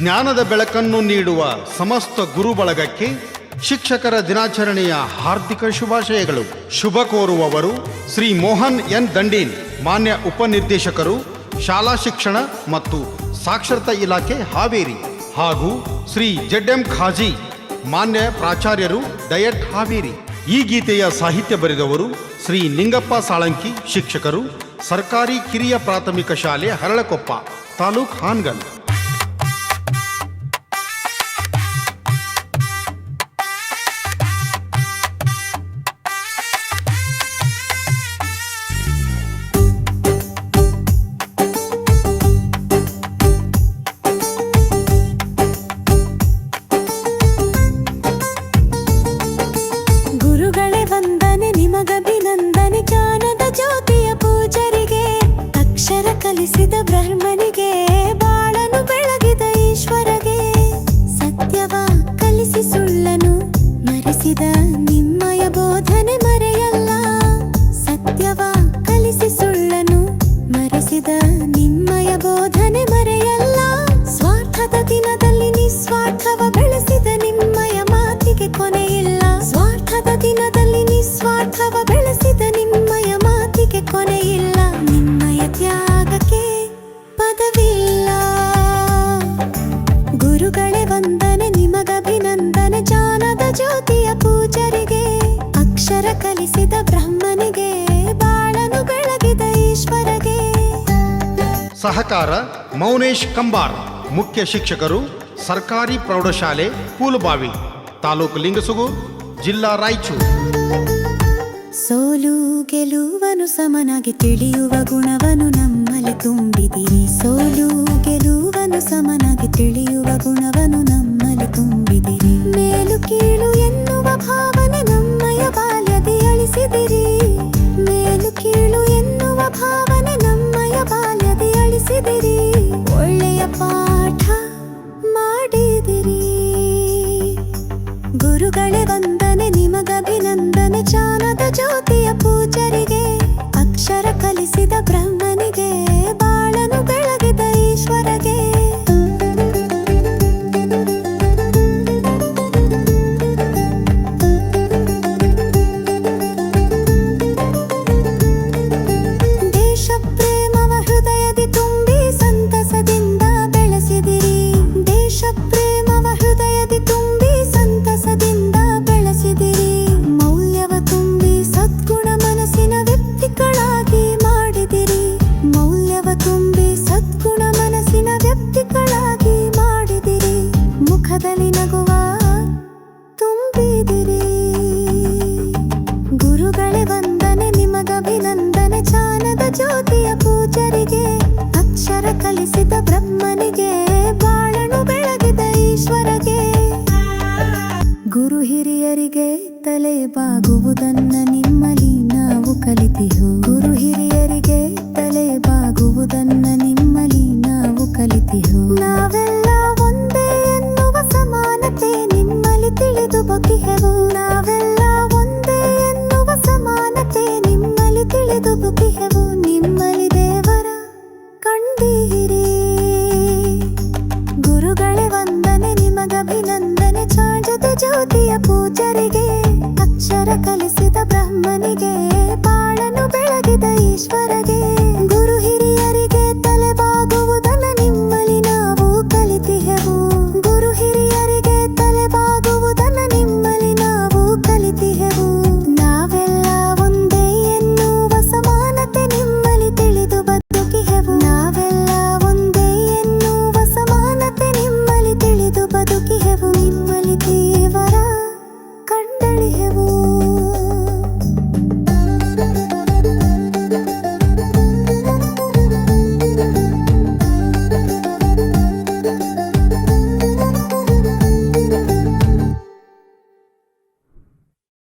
ಜ್ಞಾನದ ಬೆಳಕನ್ನು ನೀಡುವ ಸಮಸ್ತ ಗುರು ಬಳಗಕ್ಕೆ ಶಿಕ್ಷಕರ ದಿನಾಚರಣೆಯ ಹಾರ್ದಿಕ ಶುಭಾಶಯಗಳು. ಶುಭ ಕೋರುವವರು ಶ್ರೀ ಮೋಹನ್ ಎನ್ ದಂಡೀನ್, ಮಾನ್ಯ ಉಪನಿರ್ದೇಶಕರು, ಶಾಲಾ ಶಿಕ್ಷಣ ಮತ್ತು ಸಾಕ್ಷರತಾ ಇಲಾಖೆ ಹಾವೇರಿ, ಹಾಗೂ ಶ್ರೀ ZM ಖಾಜಿ, ಮಾನ್ಯ ಪ್ರಾಚಾರ್ಯರು, ಡಯಟ್ ಹಾವೇರಿ. ಈ ಗೀತೆಯ ಸಾಹಿತ್ಯ ಬರೆದವರು ಶ್ರೀ ನಿಂಗಪ್ಪ ಸಾಳಂಕಿ, ಶಿಕ್ಷಕರು, ಸರ್ಕಾರಿ ಕಿರಿಯ ಪ್ರಾಥಮಿಕ ಶಾಲೆ ಹರಳಕೊಪ್ಪ, ತಾಲೂಕ್ ಹಾನಗಲ್. ಕಲಿಸಿದ ಬ್ರಹ್ಮನಿಗೆ, ಬಾಳನು ಬೆಳಗಿದ ಈಶ್ವರಗೆ, ಸತ್ಯವ ಕಲಿಸಿ ಸುಳ್ಳನು ಮರೆಸಿದ ನಿಮ್ಮಯ ಬೋಧನೆ ಮರೆಯಲ್ಲ. ಸತ್ಯವ ಕಲಿಸಿ ಸುಳ್ಳನು ಮರೆಸಿದ ನಿಮ್ಮಯ ಬೋಧನೆ ಮರೆಯಲ್ಲ. ಸ್ವಾರ್ಥದ ದಿನದಲ್ಲಿ ನಿಸ್ವಾರ್ಥವ ಬೆಳೆಸಿದ ನಿಮ್ಮಯ ಮಾತಿಗೆ ಕೊನೆಯಿಲ್ಲ. ಸ್ವಾರ್ಥದ ದಿನದಲ್ಲಿ ನಿಸ್ವಾರ್ಥವ ಬೆಳೆಸಿದ ನಿಮ್ಮಯ ಮಾತಿಗೆ ಕೊನೆಯಿಲ್ಲ. ನಿಮ್ಮಯ ತ್ಯಾಗಕ್ಕೆ ಪದವಿಲ್ಲ. ಗುರುಗಳೇ ವಂದನೆ, ನಿಮಗಭಿನಂದನೆ. ಜ್ಞಾನದ ಜ್ಯೋತಿಯ ಪೂಜರಿಗೆ, ಅಕ್ಷರ ಕಲಿಸಿದ ಬ್ರಹ್ಮನಿಗೆ, ಬಾಳನು ಬೆಳಗಿದ ಈಶ್ವರಗೆ. ಸಹಕಾರ ಮೌನೇಶ್ ಕಂಬಾರ್, ಮುಖ್ಯ ಶಿಕ್ಷಕರು, ಸರ್ಕಾರಿ ಪ್ರೌಢಶಾಲೆ ಕೂಲುಬಾವಿ, ತಾಲೂಕು ಲಿಂಗಸುಗೂರು, ಜಿಲ್ಲಾ ರಾಯಚೂರು. ಸೋಲು ಗೆಲುವನು ಸಮನಾಗಿ ತಿಳಿಯುವ ಗುಣವನ್ನು ನಮ್ಮಲ್ಲಿ ತುಂಬಿದಿರಿ. ಸೋಲು ಗೆಲುವನು ಸಮನಾಗಿ ತಿಳಿಯುವ ಗುಣವನ್ನು ನಮ್ಮಲ್ಲಿ ತುಂಬಿದಿರಿ. ಮೇಲು ಕೀಳು ಎನ್ನುವ ಭಾವನೆ ನಮ್ಮಯ ಬಾಲ್ಯದಿ ಅಳಿಸಿದಿರಿ. ಮೇಲು ಕೀಳು ಎನ್ನುವ ಭಾವನೆ ನಮ್ಮಯ ಬಾಲ್ಯದಿ ಅಳಿಸಿದಿರಿ. ಒಳ್ಳೆಯ ಪಾಠ ಮಾಡಿದಿರಿ. ಗುರುಗಳೇ ವಂದನೆ, ನಿಮಗಭಿನಂದನೆ. ಜ್ಞಾನದ ಜ್ಯೋತಿಯ ಪೂಜರಿಗೆ, ಅಕ್ಷರ ಕಲಿಸಿದ ಬ್ರಹ್ಮನಿಗೆ, ಬಾಳನು ಬೆಳಗಿದ ಈಶ್ವರಗೆ. ದೇಶ ಪ್ರೇಮವ ಹೃದಯದಿ ತುಂಬಿ ಸಂತಸದಿಂದ ಬೆಳೆಸಿದಿರಿ. ದೇಶ ಪ್ರೇಮವ ಹೃದಯದಿ ತುಂಬಿ ಸಂತಸದಿಂದ ಬೆಳೆಸಿದಿರಿ. ಮೌಲ್ಯವ ತುಂಬಿ ಸದ್ಗುಣ ಮನಸ್ಸಿನ ವ್ಯಕ್ತಿಗಳಾಗಿ ಮಾಡಿದಿರಿ. ಮೌಲ್ಯವ ತುಂಬಿ ಸದ್ಗುಣ ಮನಸ್ಸಿನ ವ್ಯಕ್ತಿಗಳಾಗಿ ಮಾಡಿದಿರಿ. ಮುಖದಲ್ಲಿ ನಗುವ ತುಂಬಿದಿರಿ. ಗುರುಗಳೇ ವಂದನೆ, ನಿಮಗಭಿನಂದನೆ. ಜ್ಞಾನದ ಜ್ಯೋತಿಯ ಪೂಜರಿಗೆ, ಅಕ್ಷರ ಕಲಿಸಿದ ಬ್ರಹ್ಮನಿಗೆ, ಬಾಳನು ಬೆಳಗಿದ ಈಶ್ವರಗೆ. ಗುರು ಹಿರಿಯರಿಗೆ ತಲೆ ಬಾಗುವುದನ್ನ ನಿಮ್ಮಲ್ಲಿ ನಾವು ಕಲಿತೆವು. ಗುರು ಹಿರಿಯರಿಗೆ ತಲೆ ಬಾಗುವುದನ್ನ ನಿಮ್ಮಲ್ಲಿ ನಾವು ಕಲಿತೆವು. ನಾವೆಲ್ಲ ಒಂದೇ ಎನ್ನುವ ಸಮಾನತೆ ನಿಮ್ಮಲ್ಲಿ ತಿಳಿದು ಬಗೆಹೆವು. ನಾವೆಲ್ಲ ಒಂದೇ ಎನ್ನುವ ಸಮಾನತೆ ನಿಮ್ಮಲ್ಲಿ ತಿಳಿದು ಬಗೆಹೆವು. ನಿಮ್ಮಲ್ಲಿ ದೇವರ ಕಂಡಿರಿ. ಗುರುಗಳೇ ವಂದನೆ, ನಿಮಗಭಿನಂದನೆ. ಜ್ಞಾನದ ಜ್ಯೋತಿಯ ಪೂಜರಿಗೆ, ಅಕ್ಷರ ಕಲಿ